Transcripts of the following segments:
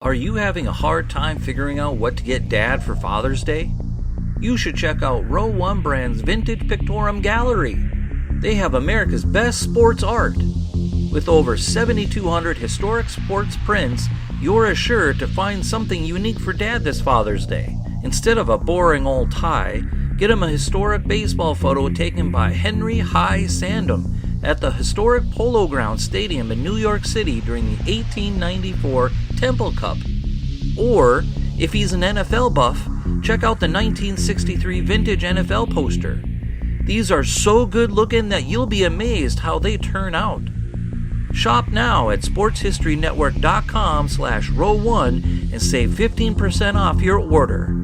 Are you having a hard time figuring out what to get Dad for Father's Day? You should check out Row 1 Brand's Vintage Pictorum Gallery. They have America's best sports art. With over 7,200 historic sports prints, you're assured to find something unique for Dad this Father's Day. Instead of a boring old tie, get him a historic baseball photo taken by Henry High Sandom at the historic Polo Grounds Stadium in New York City during the 1894 Temple Cup. Or, if he's an NFL buff, check out the 1963 vintage NFL poster. These are so good looking that you'll be amazed how they turn out. Shop now at sportshistorynetwork.com/row1 and save 15% off your order.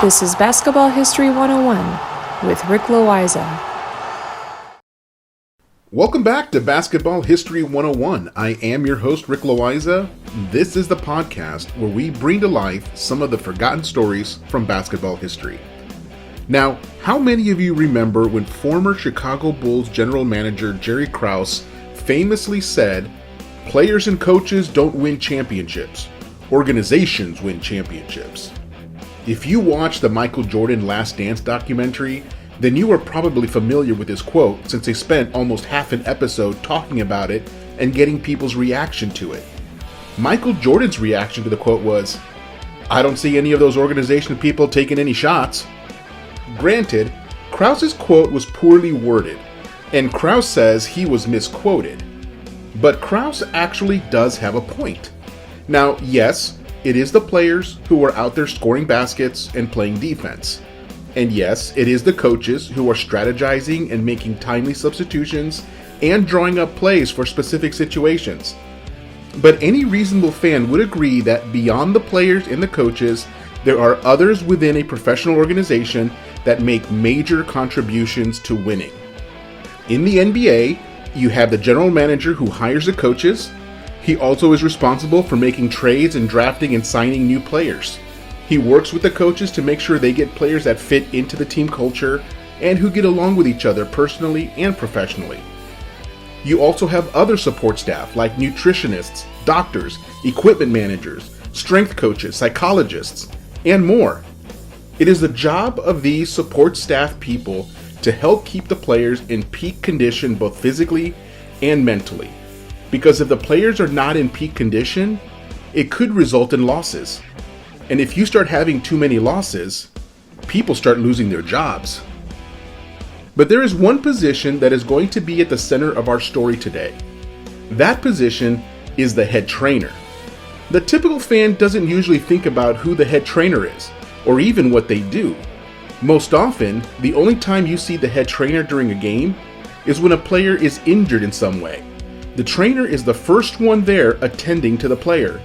This is Basketball History 101 with Rick Loayza. Welcome back to Basketball History 101. I am your host, Rick Loayza. This is the podcast where we bring to life some of the forgotten stories from basketball history. Now, how many of you remember when former Chicago Bulls general manager Jerry Krause famously said, "Players and coaches don't win championships. Organizations win championships"? If you watch the Michael Jordan Last Dance documentary, then you are probably familiar with this quote since they spent almost half an episode talking about it and getting people's reaction to it. Michael Jordan's reaction to the quote was, "I don't see any of those organization people taking any shots." Granted, Krause's quote was poorly worded, and Krause says he was misquoted. But Krause actually does have a point. Now, yes, it is the players who are out there scoring baskets and playing defense. And yes, it is the coaches who are strategizing and making timely substitutions and drawing up plays for specific situations. But any reasonable fan would agree that beyond the players and the coaches, there are others within a professional organization that make major contributions to winning. In the NBA, you have the general manager who hires the coaches. He also is responsible for making trades and drafting and signing new players. He works with the coaches to make sure they get players that fit into the team culture and who get along with each other personally and professionally. You also have other support staff like nutritionists, doctors, equipment managers, strength coaches, psychologists, and more. It is the job of these support staff people to help keep the players in peak condition both physically and mentally. Because if the players are not in peak condition, it could result in losses. And if you start having too many losses, people start losing their jobs. But there is one position that is going to be at the center of our story today. That position is the head trainer. The typical fan doesn't usually think about who the head trainer is, or even what they do. Most often, the only time you see the head trainer during a game is when a player is injured in some way. The trainer is the first one there attending to the player.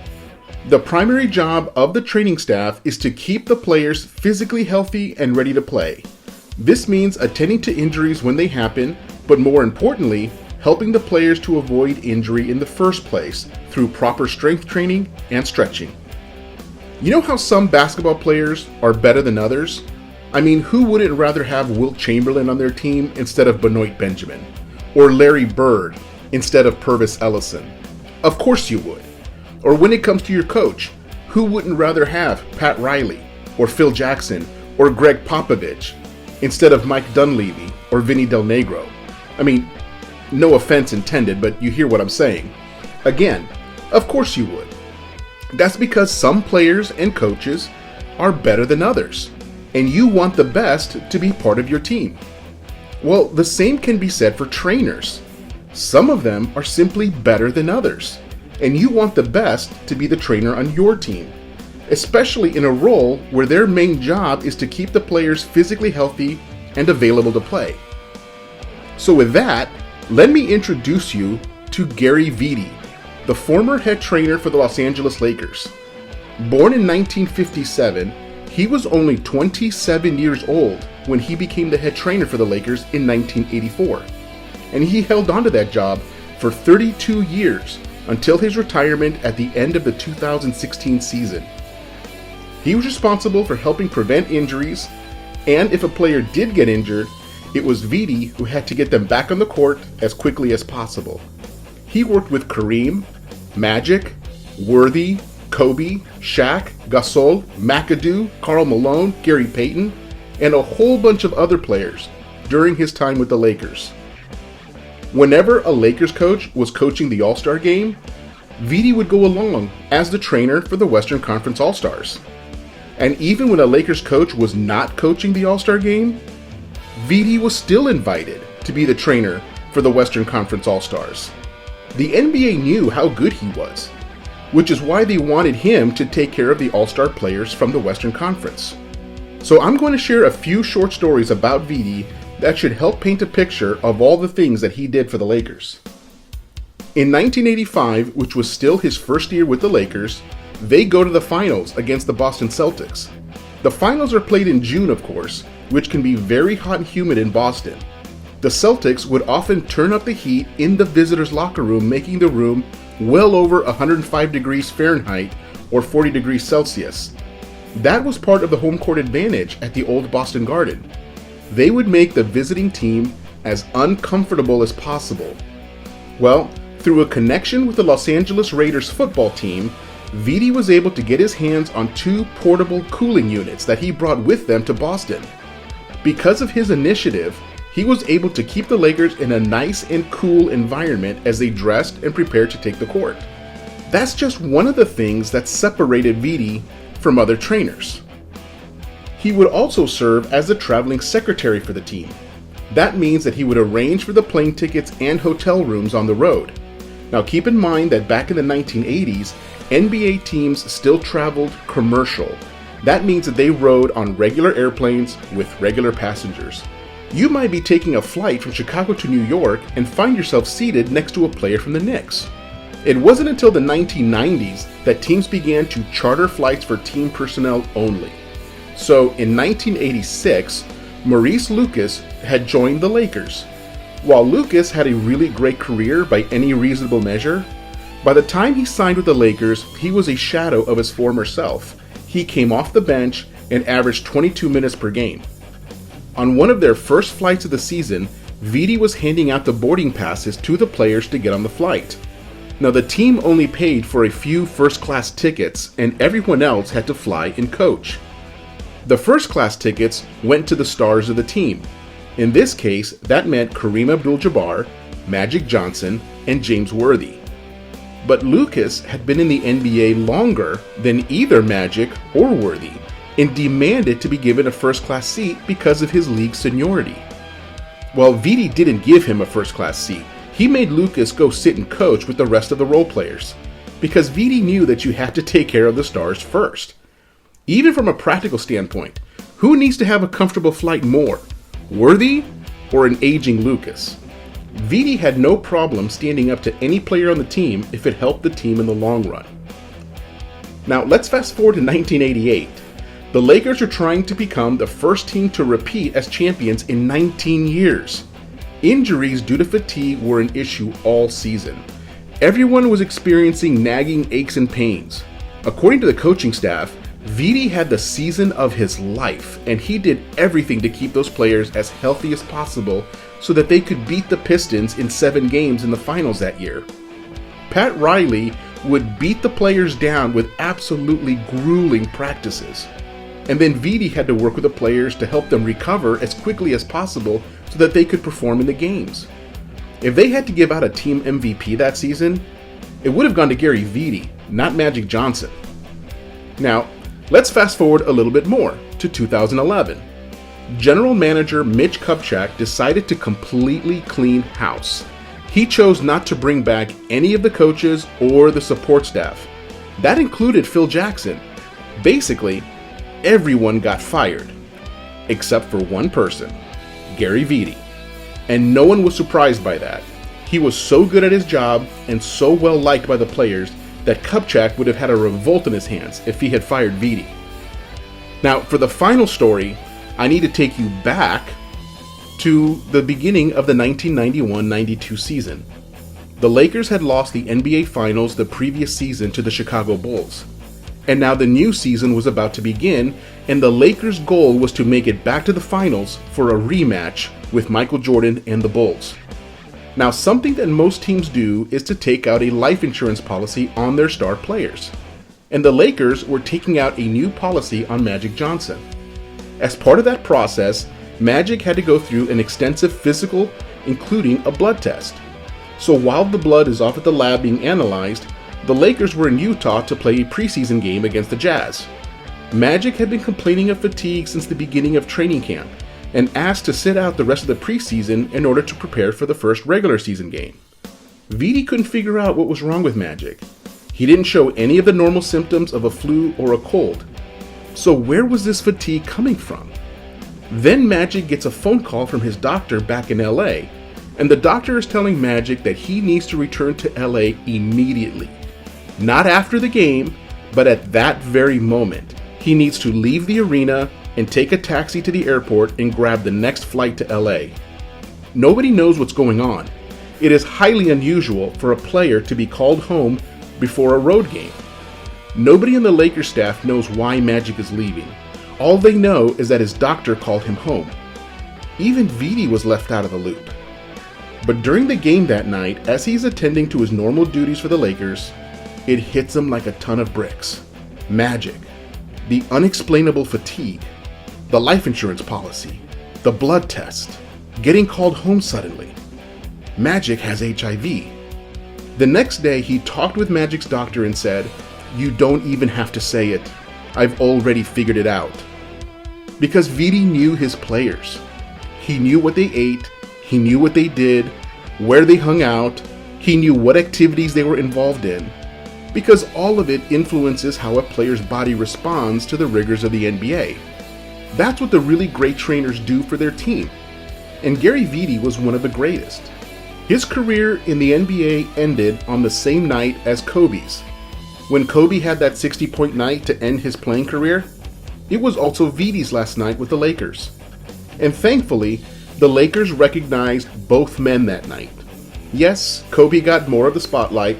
The primary job of the training staff is to keep the players physically healthy and ready to play. This means attending to injuries when they happen, but more importantly, helping the players to avoid injury in the first place through proper strength training and stretching. You know how some basketball players are better than others? I mean, who wouldn't rather have Wilt Chamberlain on their team instead of Benoit Benjamin? Or Larry Bird instead of Purvis Ellison? Of course you would. Or when it comes to your coach, who wouldn't rather have Pat Riley or Phil Jackson or Greg Popovich instead of Mike Dunleavy or Vinny Del Negro? I mean, no offense intended, but you hear what I'm saying. Again, of course you would. That's because some players and coaches are better than others, and you want the best to be part of your team. Well, the same can be said for trainers. Some of them are simply better than others, and you want the best to be the trainer on your team, especially in a role where their main job is to keep the players physically healthy and available to play. So with that, let me introduce you to Gary Vitti, the former head trainer for the Los Angeles Lakers. Born in 1957, he was only 27 years old when he became the head trainer for the Lakers in 1984. And he held on to that job for 32 years until his retirement at the end of the 2016 season. He was responsible for helping prevent injuries And if a player did get injured, it was Vitti who had to get them back on the court as quickly as possible. He worked with Kareem, Magic, Worthy, Kobe, Shaq, Gasol, McAdoo, Karl Malone, Gary Payton, and a whole bunch of other players during his time with the Lakers. Whenever a Lakers coach was coaching the All-Star game, Vitti would go along as the trainer for the Western Conference All-Stars. And even when a Lakers coach was not coaching the All-Star game, Vitti was still invited to be the trainer for the Western Conference All-Stars. The NBA knew how good he was, which is why they wanted him to take care of the All-Star players from the Western Conference. So I'm going to share a few short stories about Vitti that should help paint a picture of all the things that he did for the Lakers. In 1985, which was still his first year with the Lakers, they go to the finals against the Boston Celtics. The finals are played in June, of course, which can be very hot and humid in Boston. The Celtics would often turn up the heat in the visitors' locker room, making the room well over 105 degrees Fahrenheit or 40 degrees Celsius. That was part of the home court advantage at the old Boston Garden. They would make the visiting team as uncomfortable as possible. Well, through a connection with the Los Angeles Raiders football team, Vitti was able to get his hands on 2 portable cooling units that he brought with them to Boston. Because of his initiative, he was able to keep the Lakers in a nice and cool environment as they dressed and prepared to take the court. That's just one of the things that separated Vitti from other trainers. He would also serve as the traveling secretary for the team. That means that he would arrange for the plane tickets and hotel rooms on the road. Now keep in mind that back in the 1980s, NBA teams still traveled commercial. That means that they rode on regular airplanes with regular passengers. You might be taking a flight from Chicago to New York and find yourself seated next to a player from the Knicks. It wasn't until the 1990s that teams began to charter flights for team personnel only. So in 1986, Maurice Lucas had joined the Lakers. While Lucas had a really great career by any reasonable measure, by the time he signed with the Lakers, he was a shadow of his former self. He came off the bench and averaged 22 minutes per game. On one of their first flights of the season, Vitti was handing out the boarding passes to the players to get on the flight. Now the team only paid for a few first-class tickets and everyone else had to fly in coach. The first-class tickets went to the stars of the team. In this case, that meant Kareem Abdul-Jabbar, Magic Johnson, and James Worthy. But Lucas had been in the NBA longer than either Magic or Worthy and demanded to be given a first-class seat because of his league seniority. Well, Vitti didn't give him a first-class seat. He made Lucas go sit and coach with the rest of the role players because Vitti knew that you had to take care of the stars first. Even from a practical standpoint, who needs to have a comfortable flight more, Worthy or an aging Lucas? Vitti had no problem standing up to any player on the team if it helped the team in the long run. Now let's fast forward to 1988. The Lakers are trying to become the first team to repeat as champions in 19 years. Injuries due to fatigue were an issue all season. Everyone was experiencing nagging aches and pains. According to the coaching staff, Vitti had the season of his life, and he did everything to keep those players as healthy as possible so that they could beat the Pistons in 7 games in the finals that year. Pat Riley would beat the players down with absolutely grueling practices. And then Vitti had to work with the players to help them recover as quickly as possible so that they could perform in the games. If they had to give out a team MVP that season, it would have gone to Gary Vitti, not Magic Johnson. Now, let's fast forward a little bit more to 2011. General Manager Mitch Kupchak decided to completely clean house. He chose not to bring back any of the coaches or the support staff. That included Phil Jackson. Basically, everyone got fired, except for one person, Gary Vitti. And no one was surprised by that. He was so good at his job and so well liked by the players that Kupchak would have had a revolt in his hands if he had fired Vitti. Now, for the final story, I need to take you back to the beginning of the 1991-92 season. The Lakers had lost the NBA Finals the previous season to the Chicago Bulls. And now the new season was about to begin, and the Lakers' goal was to make it back to the finals for a rematch with Michael Jordan and the Bulls. Now, something that most teams do is to take out a life insurance policy on their star players. And the Lakers were taking out a new policy on Magic Johnson. As part of that process, Magic had to go through an extensive physical, including a blood test. So while the blood is off at the lab being analyzed, the Lakers were in Utah to play a preseason game against the Jazz. Magic had been complaining of fatigue since the beginning of training camp and asked to sit out the rest of the preseason in order to prepare for the first regular season game. Vitti couldn't figure out what was wrong with Magic. He didn't show any of the normal symptoms of a flu or a cold. So where was this fatigue coming from? Then Magic gets a phone call from his doctor back in LA, and the doctor is telling Magic that he needs to return to LA immediately. Not after the game, but at that very moment. He needs to leave the arena and take a taxi to the airport and grab the next flight to LA. Nobody knows what's going on. It is highly unusual for a player to be called home before a road game. Nobody in the Lakers staff knows why Magic is leaving. All they know is that his doctor called him home. Even Vitti was left out of the loop. But during the game that night, as he's attending to his normal duties for the Lakers, it hits him like a ton of bricks. Magic. The unexplainable fatigue. The life insurance policy. The blood test. Getting called home suddenly. Magic has HIV. The next day, he talked with Magic's doctor and said, "You don't even have to say it. I've already figured it out." Because Vitti knew his players. He knew what they ate. He knew what they did, where they hung out. He knew what activities they were involved in. Because all of it influences how a player's body responds to the rigors of the NBA. That's what the really great trainers do for their team. And Gary Vitti was one of the greatest. His career in the NBA ended on the same night as Kobe's. When Kobe had that 60-point night to end his playing career, it was also Vitti's last night with the Lakers. And thankfully, the Lakers recognized both men that night. Yes, Kobe got more of the spotlight,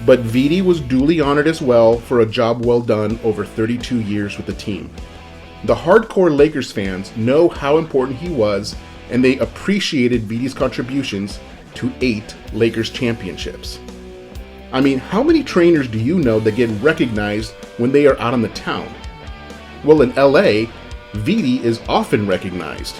but Vitti was duly honored as well for a job well done over 32 years with the team. The hardcore Lakers fans know how important he was, and they appreciated Vitti's contributions to 8 Lakers championships. I mean, how many trainers do you know that get recognized when they are out on the town? Well, in LA, Vitti is often recognized.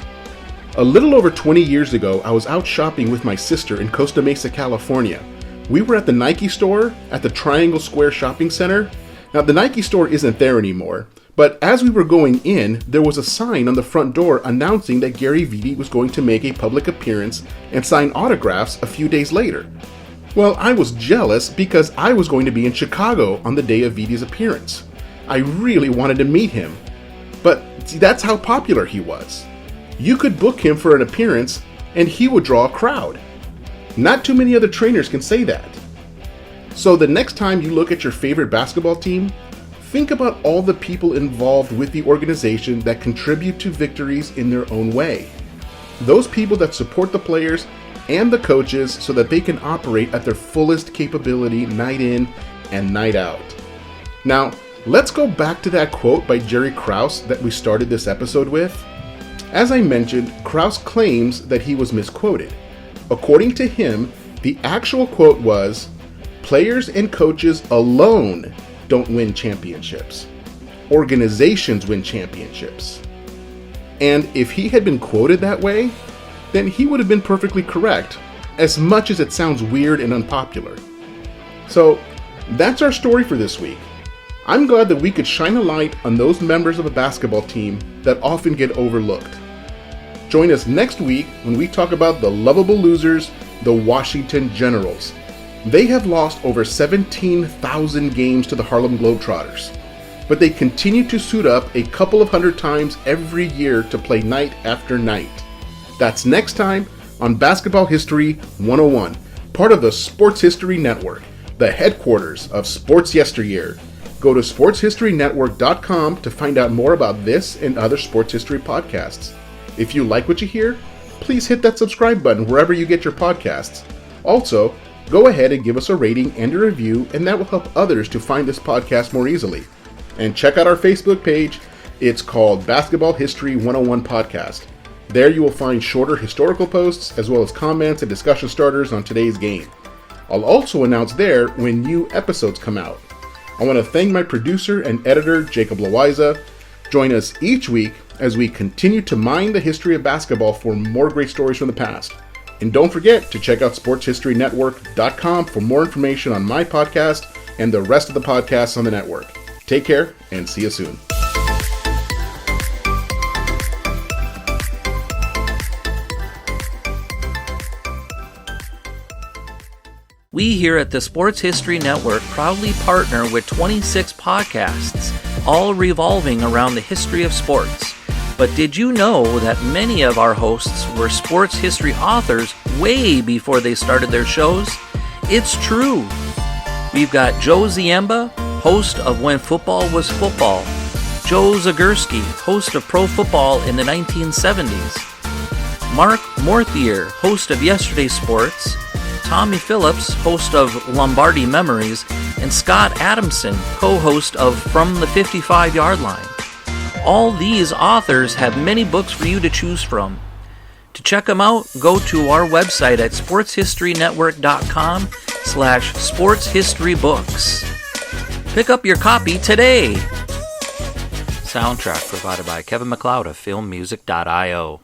A little over 20 years ago, I was out shopping with my sister in Costa Mesa, California. We were at the Nike store at the Triangle Square Shopping Center. Now, the Nike store isn't there anymore, but as we were going in, there was a sign on the front door announcing that Gary Vitti was going to make a public appearance and sign autographs a few days later. Well, I was jealous because I was going to be in Chicago on the day of Vitti's appearance. I really wanted to meet him, but see, that's how popular he was. You could book him for an appearance and he would draw a crowd. Not too many other trainers can say that. So the next time you look at your favorite basketball team, think about all the people involved with the organization that contribute to victories in their own way. Those people that support the players and the coaches so that they can operate at their fullest capability night in and night out. Now, let's go back to that quote by Jerry Krause that we started this episode with. As I mentioned, Krause claims that he was misquoted. According to him, the actual quote was, "Players and coaches alone don't win championships. Organizations win championships." And if he had been quoted that way, then he would have been perfectly correct, as much as it sounds weird and unpopular. So, that's our story for this week. I'm glad that we could shine a light on those members of a basketball team that often get overlooked. Join us next week when we talk about the lovable losers, the Washington Generals. They have lost over 17,000 games to the Harlem Globetrotters, but they continue to suit up a couple of hundred times every year to play night after night. That's next time on Basketball History 101, part of the Sports History Network, the headquarters of Sports Yesteryear. Go to sportshistorynetwork.com to find out more about this and other sports history podcasts. If you like what you hear, please hit that subscribe button wherever you get your podcasts. Also, go ahead and give us a rating and a review, and that will help others to find this podcast more easily. And check out our Facebook page. It's called Basketball History 101 Podcast. There you will find shorter historical posts as well as comments and discussion starters on today's game. I'll also announce there when new episodes come out. I want to thank my producer and editor, Jacob Loayza. Join us each week as we continue to mine the history of basketball for more great stories from the past. And don't forget to check out sportshistorynetwork.com for more information on my podcast and the rest of the podcasts on the network. Take care and see you soon. We here at the Sports History Network proudly partner with 26 podcasts, all revolving around the history of sports. But did you know that many of our hosts were sports history authors way before they started their shows? It's true. We've got Joe Ziemba, host of When Football Was Football, Joe Zagurski, host of Pro Football in the 1970s, Mark Morthier, host of Yesterday Sports, Tommy Phillips, host of Lombardi Memories, and Scott Adamson, co-host of From the 55-Yard Line. All these authors have many books for you to choose from. To check them out, go to our website at sportshistorynetwork.com/sportshistorybooks. Pick up your copy today. Soundtrack provided by Kevin MacLeod of filmmusic.io.